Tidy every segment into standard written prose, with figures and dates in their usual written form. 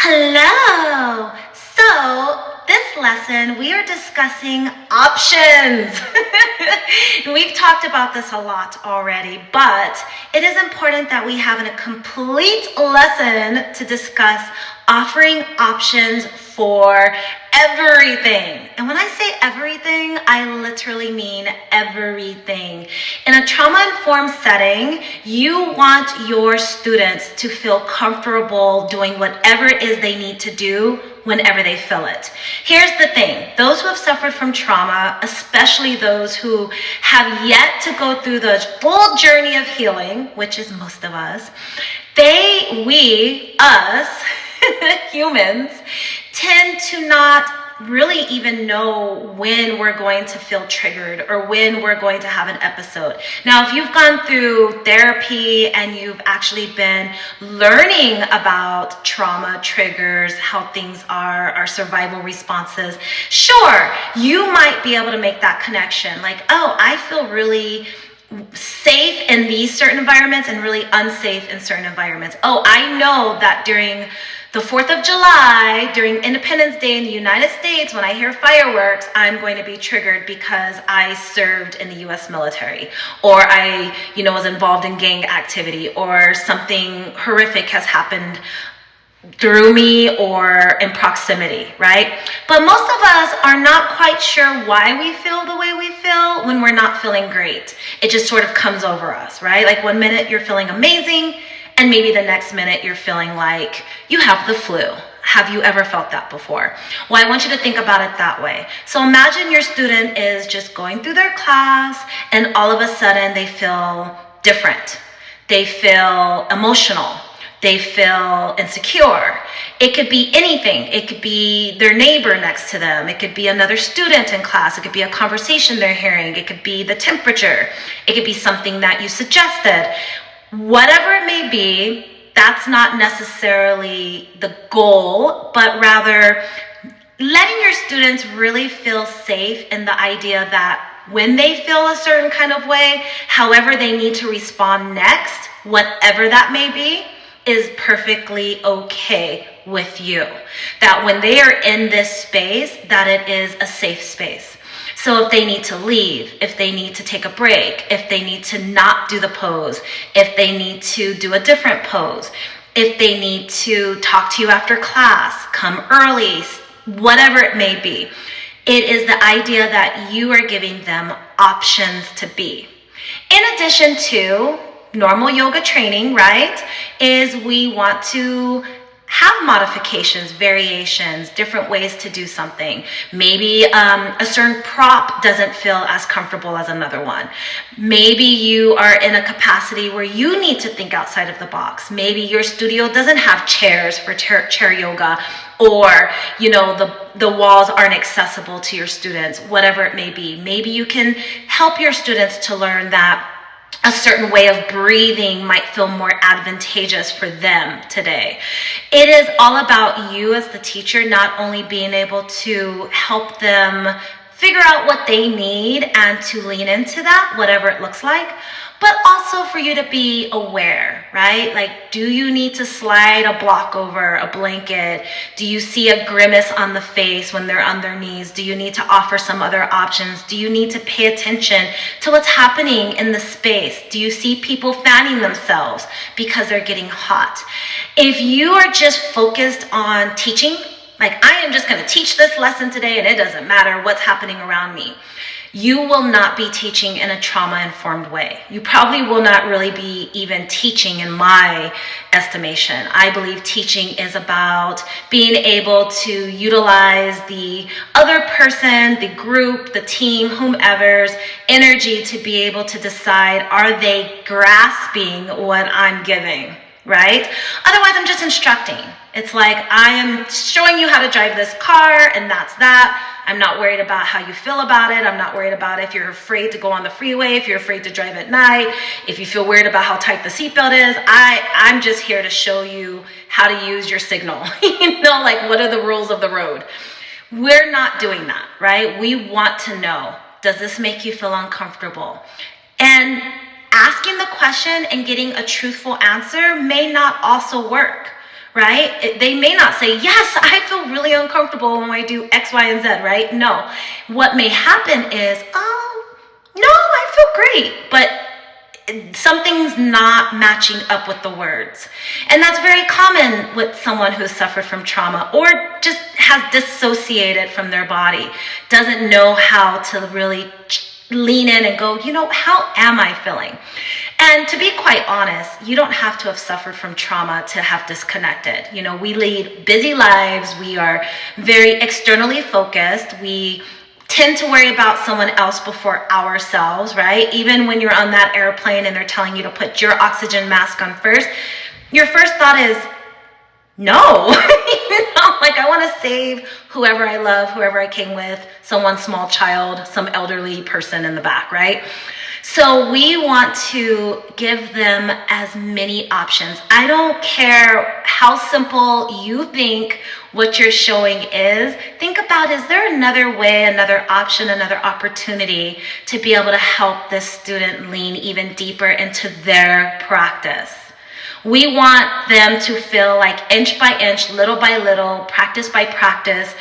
Hello! So, this lesson we are discussing options. We've talked about this a lot already, but it is important that we have a complete lesson to discuss offering options for everything. And when I say everything, I literally mean everything. In a trauma-informed setting, you want your students to feel comfortable doing whatever it is they need to do whenever they feel it. Here's the thing. Those who have suffered from trauma, especially those who have yet to go through the full journey of healing, which is most of us, us, humans, tend to not really even know when we're going to feel triggered or when we're going to have an episode. Now, if you've gone through therapy and you've actually been learning about trauma triggers, how things are, our survival responses, sure, you might be able to make that connection. Like, oh, I feel really safe in these certain environments and really unsafe in certain environments. Oh, I know that during the 4th of July, during Independence Day in the United States, when I hear fireworks, I'm going to be triggered because I served in the US military, or I, was involved in gang activity, or something horrific has happened through me or in proximity, right? But most of us are not quite sure why we feel the way we feel when we're not feeling great. It just sort of comes over us, right? Like one minute you're feeling amazing, and maybe the next minute you're feeling like you have the flu. Have you ever felt that before? Well, I want you to think about it that way. So imagine your student is just going through their class and all of a sudden they feel different. They feel emotional. They feel insecure. It could be anything. It could be their neighbor next to them. It could be another student in class. It could be a conversation they're hearing. It could be the temperature. It could be something that you suggested. Whatever it may be, that's not necessarily the goal, but rather letting your students really feel safe in the idea that when they feel a certain kind of way, however they need to respond next, whatever that may be, is perfectly okay with you. That when they are in this space, that it is a safe space. So if they need to leave, if they need to take a break, if they need to not do the pose, if they need to do a different pose, if they need to talk to you after class, come early, whatever it may be, it is the idea that you are giving them options to be. In addition to normal yoga training, right, is we want to have modifications, variations, different ways to do something. Maybe a certain prop doesn't feel as comfortable as another one. Maybe you are in a capacity where you need to think outside of the box. Maybe your studio doesn't have chairs for chair yoga, or the walls aren't accessible to your students, whatever it may be. Maybe you can help your students to learn that a certain way of breathing might feel more advantageous for them today. It is all about you as the teacher not only being able to help them figure out what they need and to lean into that, whatever it looks like, but also for you to be aware, right? Like, do you need to slide a block over a blanket? Do you see a grimace on the face when they're on their knees? Do you need to offer some other options? Do you need to pay attention to what's happening in the space? Do you see people fanning themselves because they're getting hot? If you are just focused on teaching, like I am just going to teach this lesson today and it doesn't matter what's happening around me, you will not be teaching in a trauma-informed way. You probably will not really be even teaching in my estimation. I believe teaching is about being able to utilize the other person, the group, the team, whomever's energy to be able to decide, are they grasping what I'm giving, right? Otherwise, I'm just instructing. It's like I am showing you how to drive this car and that's that. I'm not worried about how you feel about it. I'm not worried about if you're afraid to go on the freeway, if you're afraid to drive at night, if you feel weird about how tight the seatbelt is. I'm just here to show you how to use your signal. Like what are the rules of the road? We're not doing that, right? We want to know, does this make you feel uncomfortable? And asking the question and getting a truthful answer may not also work. right? They may not say, yes, I feel really uncomfortable when I do X, Y, and Z, right? No. What may happen is, oh, no, I feel great, but something's not matching up with the words. And that's very common with someone who's suffered from trauma or just has dissociated from their body, doesn't know how to really lean in and go, how am I feeling? And to be quite honest, you don't have to have suffered from trauma to have disconnected. We lead busy lives. We are very externally focused. We tend to worry about someone else before ourselves, right? Even when you're on that airplane and they're telling you to put your oxygen mask on first, your first thought is, no. Like I want to save whoever I love, whoever I came with, someone small child, some elderly person in the back, right? So we want to give them as many options. I don't care how simple you think what you're showing is. Think about, is there another way, another option, another opportunity to be able to help this student lean even deeper into their practice? We want them to feel like inch by inch, little by little, practice by practice,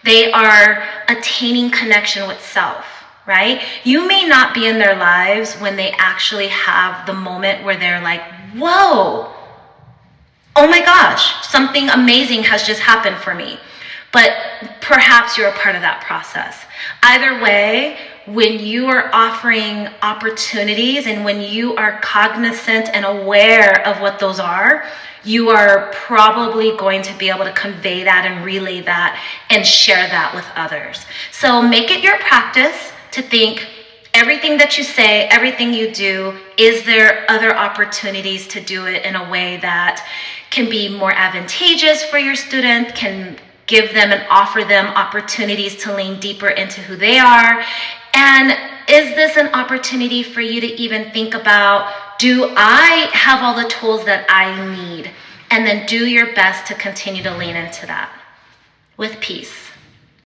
they are attaining connection with self, right? You may not be in their lives when they actually have the moment where they're like, whoa, oh my gosh, something amazing has just happened for me. But perhaps you're a part of that process. Either way, when you are offering opportunities and when you are cognizant and aware of what those are, you are probably going to be able to convey that and relay that and share that with others. So make it your practice to think everything that you say, everything you do, is there other opportunities to do it in a way that can be more advantageous for your student, can give them and offer them opportunities to lean deeper into who they are? And is this an opportunity for you to even think about, do I have all the tools that I need? And then do your best to continue to lean into that with peace.